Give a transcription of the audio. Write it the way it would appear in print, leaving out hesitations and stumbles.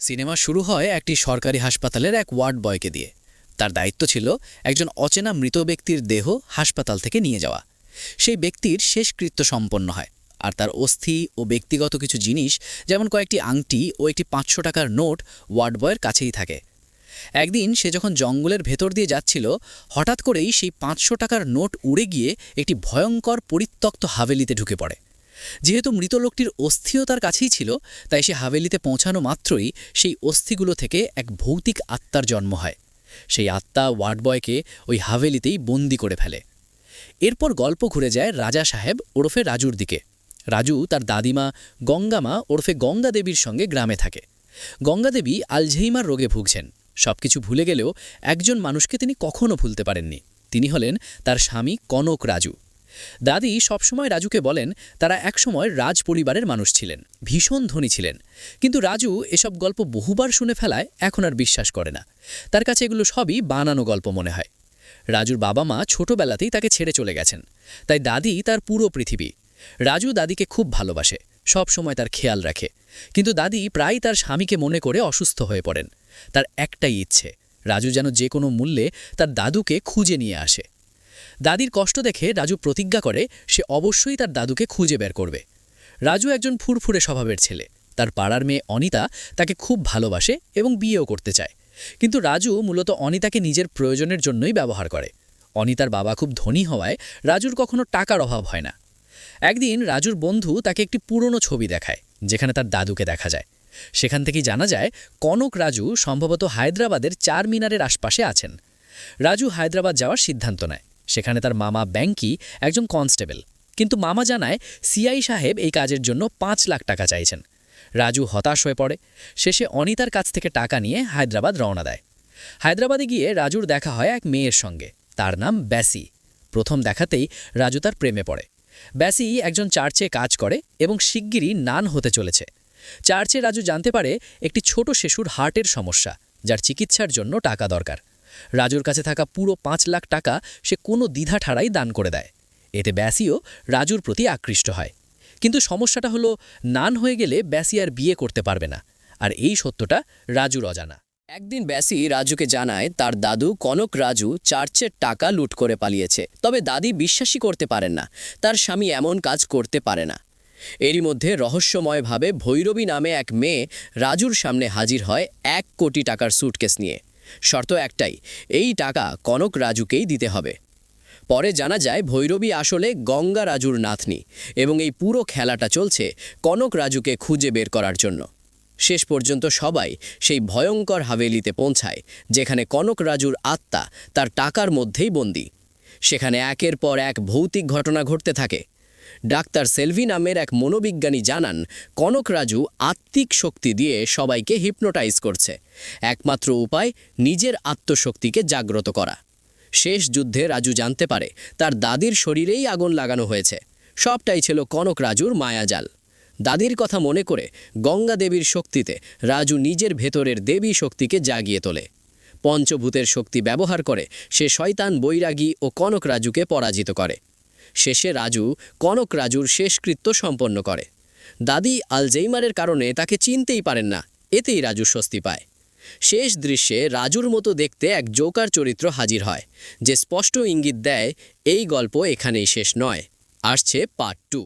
Cinema শুরু হয় একটি সরকারি হাসপাতালের এক ওয়ার্ড বয়কে দিয়ে। তার দায়িত্ব ছিল একজন অচেনা মৃত ব্যক্তির দেহ হাসপাতাল থেকে নিয়ে যাওয়া। সেই ব্যক্তির শেষকৃত্য সম্পন্ন হয়, আর তার অস্থি ও ব্যক্তিগত কিছু জিনিস, যেমন কয়েকটি আংটি ও একটি 500 টাকার নোট, ওয়ার্ড বয়ের কাছেই থাকে। একদিন সে যখন জঙ্গলের ভেতর দিয়ে যাচ্ছিল, হঠাৎ করেই সেই 500 টাকার নোট উড়ে গিয়ে একটি ভয়ঙ্কর পরিত্যক্ত হাভেলিতে ঢুকে পড়ে। যেহেতু মৃত লোকটির অস্থিও তার কাছেই ছিল, তাই সে হাভেলিতে পৌঁছানো মাত্রই সেই অস্থিগুলো থেকে এক ভৌতিক আত্মার জন্ম হয়। সেই আত্মা ওয়ার্ড বয়কে ওই হাভেলিতেই বন্দি করে ফেলে। এরপর গল্প ঘুরে যায় রাজা সাহেব ওরফে রাজুর দিকে। রাজু তার দাদিমা গঙ্গামা ওরফে গঙ্গা দেবীর সঙ্গে গ্রামে থাকে। গঙ্গা দেবী আলঝেইমার রোগে ভুগছেন। সবকিছু ভুলে গেলেও একজন মানুষকে তিনি কখনো ভুলতে পারেননি। তিনি হলেন তার স্বামী কনক রাজু। দাদি সবসময় রাজুকে বলেন তারা একসময় রাজ পরিবারের মানুষ ছিলেন, ভীষণ ধনী ছিলেন। কিন্তু রাজু এসব গল্প বহুবার শুনে ফেলায় এখন আর বিশ্বাস করে না। তার কাছে এগুলো সবই বানানো গল্প মনে হয়। রাজুর বাবা মা ছোটবেলাতেই তাকে ছেড়ে চলে গেছেন, তাই দাদি তার পুরো পৃথিবী। রাজু দাদিকে খুব ভালোবাসে, সব সময় তার খেয়াল রাখে। কিন্তু দাদি প্রায় তার স্বামীকে মনে করে অসুস্থ হয়ে পড়েন। তার একটাই ইচ্ছে, রাজু যেন যে কোনো মূল্যে তার দাদুকে খুঁজে নিয়ে আসে। দাদির কষ্ট দেখে রাজু প্রতিজ্ঞা করে সে অবশ্যই তার দাদুকে খুঁজে বের করবে। রাজু একজন ফুরফুরে স্বভাবের ছেলে। তার পাড়ার মেয়ে অনিতা তাকে খুব ভালোবাসে এবং বিয়েও করতে চায়। কিন্তু রাজু মূলত অনিতাকে নিজের প্রয়োজনের জন্যই ব্যবহার করে। অনিতার বাবা খুব ধনী হওয়ায় রাজুর কখনো টাকার অভাব হয় না। একদিন রাজুর বন্ধু তাকে একটি পুরনো ছবি দেখায়, যেখানে তার দাদুকে দেখা যায়। সেখান থেকেই জানা যায় কনক রাজু সম্ভবত হায়দ্রাবাদের চারমিনারের আশপাশে আছেন। রাজু হায়দ্রাবাদ যাওয়ার সিদ্ধান্ত নেয়। সেখানে তার মামা ব্যাংকি একজন কনস্টেবল, কিন্তু মামা জানায় সিআই সাহেব এই কাজের জন্য 5 লাখ টাকা চাইছেন। রাজু হতাশ হয়ে পড়ে। শেষে অনিতার কাছ থেকে টাকা নিয়ে হায়দ্রাবাদ রওনা দেয়। হায়দ্রাবাদে গিয়ে রাজুর দেখা হয় এক মেয়ের সঙ্গে। তার নাম ব্যাসি। প্রথম দেখাতেই রাজু তার প্রেমে পড়ে। ব্যাসি একজন চার্চে কাজ করে এবং শিগগিরই নান হতে চলেছে। চার্চে রাজু জানতে পারে একটি ছোট শিশুর হার্টের সমস্যা, যার চিকিৎসার জন্য টাকা দরকার। রাজুর কাছে থাকা পুরো 5 লাখ টাকা সে কোনো দ্বিধা ছাড়াই দান করে দেয়। এতে ব্যাসিও রাজুর প্রতি আকৃষ্ট হয়। কিন্তু সমস্যাটা হলো, নান হয়ে গেলে ব্যাসি আর বিয়ে করতে পারবে না, আর এই সত্যটা রাজুর অজানা। একদিন ব্যাসি রাজুকে জানায় তার দাদু কনক রাজু চার্চের টাকা লুট করে পালিয়েছে। তবে দাদি বিশ্বাসই করতে পারেন না, তার স্বামী এমন কাজ করতে পারে না। এরই মধ্যে রহস্যময়ভাবে ভৈরবী নামে এক মেয়ে রাজুর সামনে হাজির হয় 1 কোটি টাকার স্যুটকেস নিয়ে। শর্ত একটাই, এই টাকা কনক রাজুকেই দিতে হবে। পরে জানা যায় ভৈরবী আসলে গঙ্গা রাজুর নাতনি, এবং এই পুরো খেলাটা চলছে কনক রাজুকে খুঁজে বের করার জন্য। শেষ পর্যন্ত সবাই সেই ভয়ঙ্কর হাভেলিতে পৌঁছায়, যেখানে কনক রাজুর আত্মা তার টাকার মধ্যেই বন্দী। সেখানে একের পর এক ভৌতিক ঘটনা ঘটতে থাকে। ডাক্তার সেলভি নামের এক মনোবিজ্ঞানী জানান কনক রাজু আত্মিক শক্তি দিয়ে সবাইকে হিপনোটাইজ করছে। একমাত্র উপায় নিজের আত্মশক্তিকে জাগ্রত করা। শেষ যুদ্ধে রাজু জানতে পারে তার দাদির শরীরেই আগুন লাগানো হয়েছে। সবটাই ছিল কনক রাজুর মায়াজাল। দাদির কথা মনে করে গঙ্গা দেবীর শক্তিতে রাজু নিজের ভেতরের দেবী শক্তিকে জাগিয়ে তোলে। পঞ্চভূতের শক্তি ব্যবহার করে সে শয়তান বৈরাগী ও কনক রাজুকে পরাজিত করে। শেষে রাজু কনক রাজুর শেষকৃত্য সম্পন্ন করে। দাদি আলজেইমারের কারণে তাকে চিনতেই পারেন না, এতেই রাজু স্বস্তি পায়। শেষ দৃশ্যে রাজুর মতো দেখতে এক জোকার চরিত্র হাজির হয়, যে স্পষ্ট ইঙ্গিত দেয় এই গল্প এখানেই শেষ নয়, আসছে পার্ট 2।